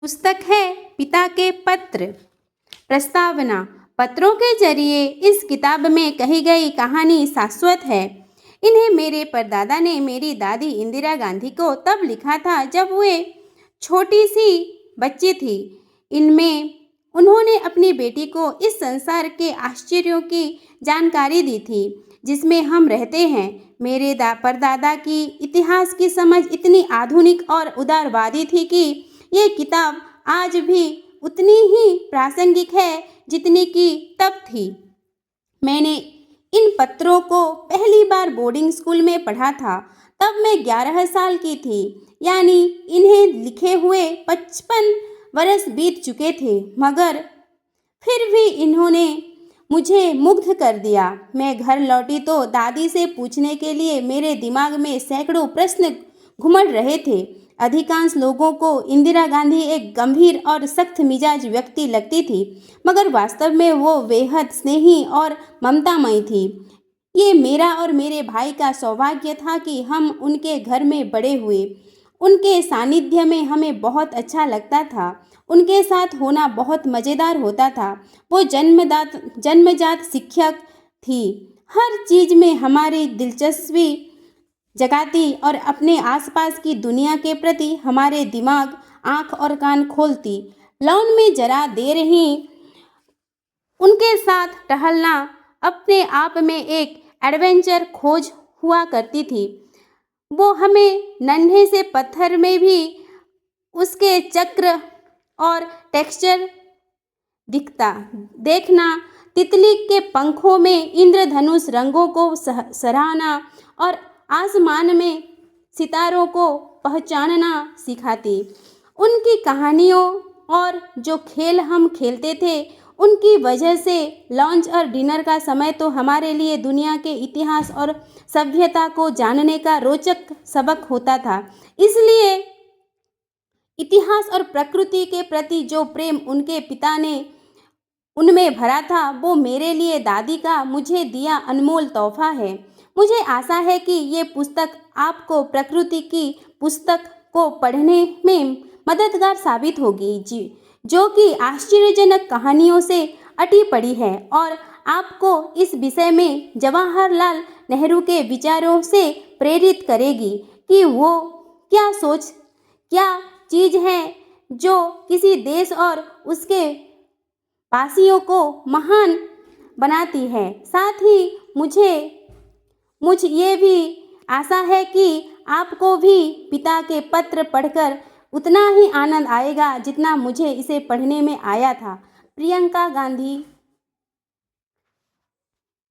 पुस्तक है पिता के पत्र। प्रस्तावना। पत्रों के जरिए इस किताब में कही गई कहानी शाश्वत है। इन्हें मेरे परदादा ने मेरी दादी इंदिरा गांधी को तब लिखा था जब वे छोटी सी बच्ची थी। इनमें उन्होंने अपनी बेटी को इस संसार के आश्चर्यों की जानकारी दी थी जिसमें हम रहते हैं। मेरे परदादा की इतिहास की समझ इतनी आधुनिक और उदारवादी थी कि ये किताब आज भी उतनी ही प्रासंगिक है जितनी कि तब थी। मैंने इन पत्रों को पहली बार बोर्डिंग स्कूल में पढ़ा था। तब मैं 11 साल की थी, यानी इन्हें लिखे हुए 55 वर्ष बीत चुके थे, मगर फिर भी इन्होंने मुझे मुग्ध कर दिया। मैं घर लौटी तो दादी से पूछने के लिए मेरे दिमाग में सैकड़ों प्रश्न घुमड़ रहे थे। अधिकांश लोगों को इंदिरा गांधी एक गंभीर और सख्त मिजाज व्यक्ति लगती थी, मगर वास्तव में वो बेहद स्नेही और ममतामयी थी। ये मेरा और मेरे भाई का सौभाग्य था कि हम उनके घर में बड़े हुए। उनके सानिध्य में हमें बहुत अच्छा लगता था। उनके साथ होना बहुत मज़ेदार होता था। वो जन्मजात शिक्षक थी, हर चीज़ में हमारी दिलचस्पी जगाती और अपने आसपास की दुनिया के प्रति हमारे दिमाग, आँख और कान खोलती। लॉन में जरा देर ही उनके साथ टहलना अपने आप में एक एडवेंचर खोज हुआ करती थी। वो हमें नन्हे से पत्थर में भी उसके चक्र और टेक्सचर देखना, तितली के पंखों में इंद्रधनुष रंगों को सराहना और आसमान में सितारों को पहचानना सिखाती। उनकी कहानियों और जो खेल हम खेलते थे, उनकी वजह से लंच और डिनर का समय तो हमारे लिए दुनिया के इतिहास और सभ्यता को जानने का रोचक सबक होता था। इसलिए इतिहास और प्रकृति के प्रति जो प्रेम उनके पिता ने उनमें भरा था, वो मेरे लिए दादी का मुझे दिया अनमोल तोहफा है। मुझे आशा है कि ये पुस्तक आपको प्रकृति की पुस्तक को पढ़ने में मददगार साबित होगी, जो कि आश्चर्यजनक कहानियों से अटी पड़ी है और आपको इस विषय में जवाहरलाल नेहरू के विचारों से प्रेरित करेगी कि वो क्या चीज़ है जो किसी देश और उसके वासियों को महान बनाती है। साथ ही मुझे ये भी आशा है कि आपको भी पिता के पत्र पढ़कर उतना ही आनंद आएगा जितना मुझे इसे पढ़ने में आया था। प्रियंका गांधी।